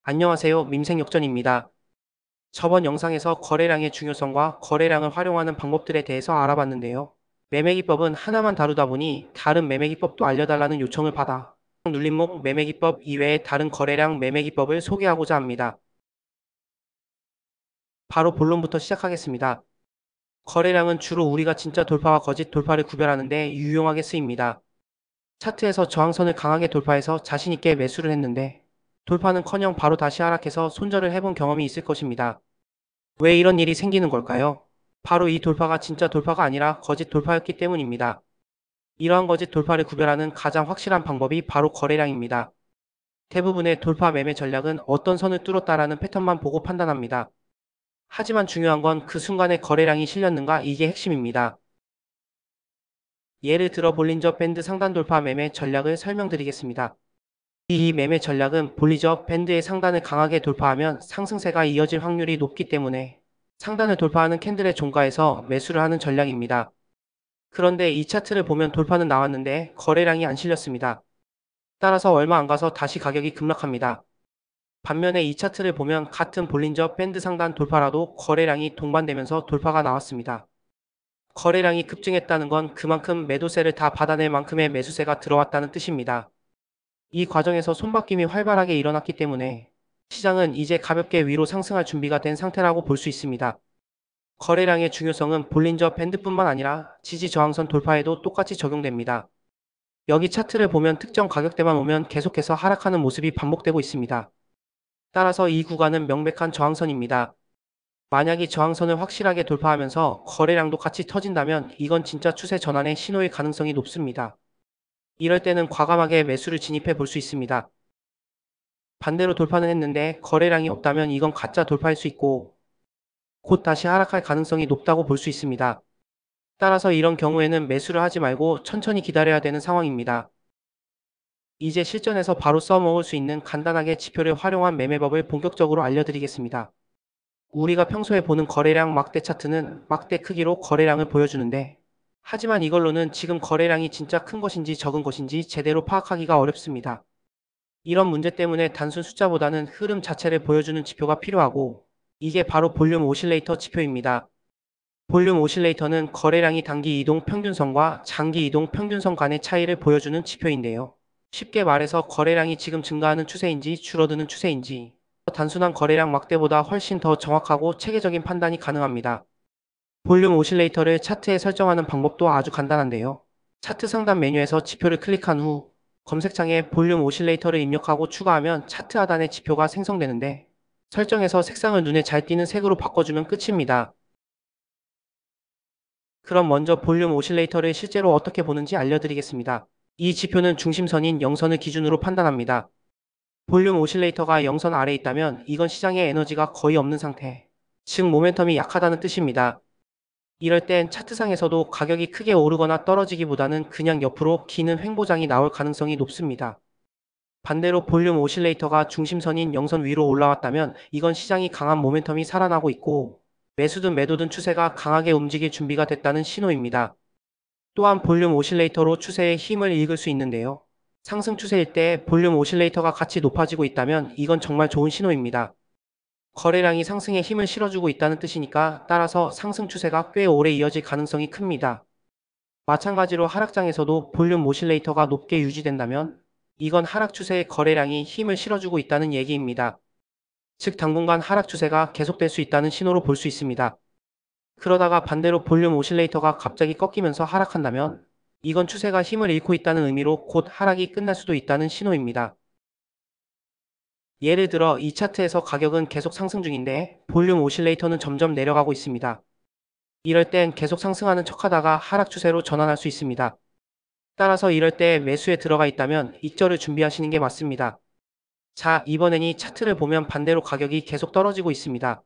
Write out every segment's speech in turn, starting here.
안녕하세요. 민생역전입니다. 저번 영상에서 거래량의 중요성과 거래량을 활용하는 방법들에 대해서 알아봤는데요. 매매기법은 하나만 다루다 보니 다른 매매기법도 알려달라는 요청을 받아 눌림목 매매기법 이외의 다른 거래량 매매기법을 소개하고자 합니다. 바로 본론부터 시작하겠습니다. 거래량은 주로 우리가 진짜 돌파와 거짓 돌파를 구별하는 데 유용하게 쓰입니다. 차트에서 저항선을 강하게 돌파해서 자신있게 매수를 했는데 돌파는커녕 바로 다시 하락해서 손절을 해본 경험이 있을 것입니다. 왜 이런 일이 생기는 걸까요? 바로 이 돌파가 진짜 돌파가 아니라 거짓 돌파였기 때문입니다. 이러한 거짓 돌파를 구별하는 가장 확실한 방법이 바로 거래량입니다. 대부분의 돌파 매매 전략은 어떤 선을 뚫었다라는 패턴만 보고 판단합니다. 하지만 중요한 건 그 순간에 거래량이 실렸는가 이게 핵심입니다. 예를 들어 볼린저 밴드 상단 돌파 매매 전략을 설명드리겠습니다. 이 매매 전략은 볼린저 밴드의 상단을 강하게 돌파하면 상승세가 이어질 확률이 높기 때문에 상단을 돌파하는 캔들의 종가에서 매수를 하는 전략입니다. 그런데 이 차트를 보면 돌파는 나왔는데 거래량이 안 실렸습니다. 따라서 얼마 안 가서 다시 가격이 급락합니다. 반면에 이 차트를 보면 같은 볼린저 밴드 상단 돌파라도 거래량이 동반되면서 돌파가 나왔습니다. 거래량이 급증했다는 건 그만큼 매도세를 다 받아낼 만큼의 매수세가 들어왔다는 뜻입니다. 이 과정에서 손바뀜이 활발하게 일어났기 때문에 시장은 이제 가볍게 위로 상승할 준비가 된 상태라고 볼 수 있습니다. 거래량의 중요성은 볼린저 밴드뿐만 아니라 지지 저항선 돌파에도 똑같이 적용됩니다. 여기 차트를 보면 특정 가격대만 오면 계속해서 하락하는 모습이 반복되고 있습니다. 따라서 이 구간은 명백한 저항선입니다. 만약 이 저항선을 확실하게 돌파하면서 거래량도 같이 터진다면 이건 진짜 추세 전환의 신호일 가능성이 높습니다. 이럴 때는 과감하게 매수를 진입해 볼 수 있습니다. 반대로 돌파는 했는데 거래량이 없다면 이건 가짜 돌파일 수 있고 곧 다시 하락할 가능성이 높다고 볼 수 있습니다. 따라서 이런 경우에는 매수를 하지 말고 천천히 기다려야 되는 상황입니다. 이제 실전에서 바로 써먹을 수 있는 간단하게 지표를 활용한 매매법을 본격적으로 알려드리겠습니다. 우리가 평소에 보는 거래량 막대 차트는 막대 크기로 거래량을 보여주는데 하지만 이걸로는 지금 거래량이 진짜 큰 것인지 적은 것인지 제대로 파악하기가 어렵습니다. 이런 문제 때문에 단순 숫자보다는 흐름 자체를 보여주는 지표가 필요하고 이게 바로 볼륨 오실레이터 지표입니다. 볼륨 오실레이터는 거래량이 단기 이동 평균선과 장기 이동 평균선 간의 차이를 보여주는 지표인데요. 쉽게 말해서 거래량이 지금 증가하는 추세인지 줄어드는 추세인지 단순한 거래량 막대보다 훨씬 더 정확하고 체계적인 판단이 가능합니다. 볼륨 오실레이터를 차트에 설정하는 방법도 아주 간단한데요. 차트 상단 메뉴에서 지표를 클릭한 후 검색창에 볼륨 오실레이터를 입력하고 추가하면 차트 하단에 지표가 생성되는데 설정에서 색상을 눈에 잘 띄는 색으로 바꿔주면 끝입니다. 그럼 먼저 볼륨 오실레이터를 실제로 어떻게 보는지 알려드리겠습니다. 이 지표는 중심선인 0선을 기준으로 판단합니다. 볼륨 오실레이터가 0선 아래에 있다면 이건 시장에 에너지가 거의 없는 상태, 즉 모멘텀이 약하다는 뜻입니다. 이럴 땐 차트상에서도 가격이 크게 오르거나 떨어지기보다는 그냥 옆으로 기는 횡보장이 나올 가능성이 높습니다. 반대로 볼륨 오실레이터가 중심선인 0선 위로 올라왔다면 이건 시장이 강한 모멘텀이 살아나고 있고 매수든 매도든 추세가 강하게 움직일 준비가 됐다는 신호입니다. 또한 볼륨 오실레이터로 추세의 힘을 읽을 수 있는데요. 상승 추세일 때 볼륨 오실레이터가 같이 높아지고 있다면 이건 정말 좋은 신호입니다. 거래량이 상승에 힘을 실어주고 있다는 뜻이니까 따라서 상승 추세가 꽤 오래 이어질 가능성이 큽니다. 마찬가지로 하락장에서도 볼륨 오실레이터가 높게 유지된다면 이건 하락 추세의 거래량이 힘을 실어주고 있다는 얘기입니다. 즉 당분간 하락 추세가 계속될 수 있다는 신호로 볼 수 있습니다. 그러다가 반대로 볼륨 오실레이터가 갑자기 꺾이면서 하락한다면 이건 추세가 힘을 잃고 있다는 의미로 곧 하락이 끝날 수도 있다는 신호입니다. 예를 들어 이 차트에서 가격은 계속 상승 중인데 볼륨 오실레이터는 점점 내려가고 있습니다. 이럴 땐 계속 상승하는 척하다가 하락 추세로 전환할 수 있습니다. 따라서 이럴 때 매수에 들어가 있다면 익절을 준비하시는 게 맞습니다. 자, 이번엔 이 차트를 보면 반대로 가격이 계속 떨어지고 있습니다.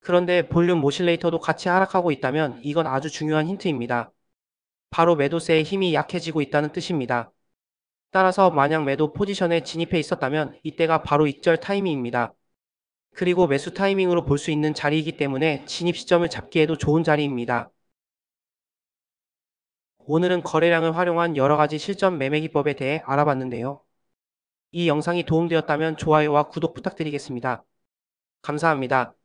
그런데 볼륨 오실레이터도 같이 하락하고 있다면 이건 아주 중요한 힌트입니다. 바로 매도세의 힘이 약해지고 있다는 뜻입니다. 따라서 만약 매도 포지션에 진입해 있었다면 이때가 바로 익절 타이밍입니다. 그리고 매수 타이밍으로 볼 수 있는 자리이기 때문에 진입 시점을 잡기에도 좋은 자리입니다. 오늘은 거래량을 활용한 여러가지 실전 매매 기법에 대해 알아봤는데요. 이 영상이 도움되었다면 좋아요와 구독 부탁드리겠습니다. 감사합니다.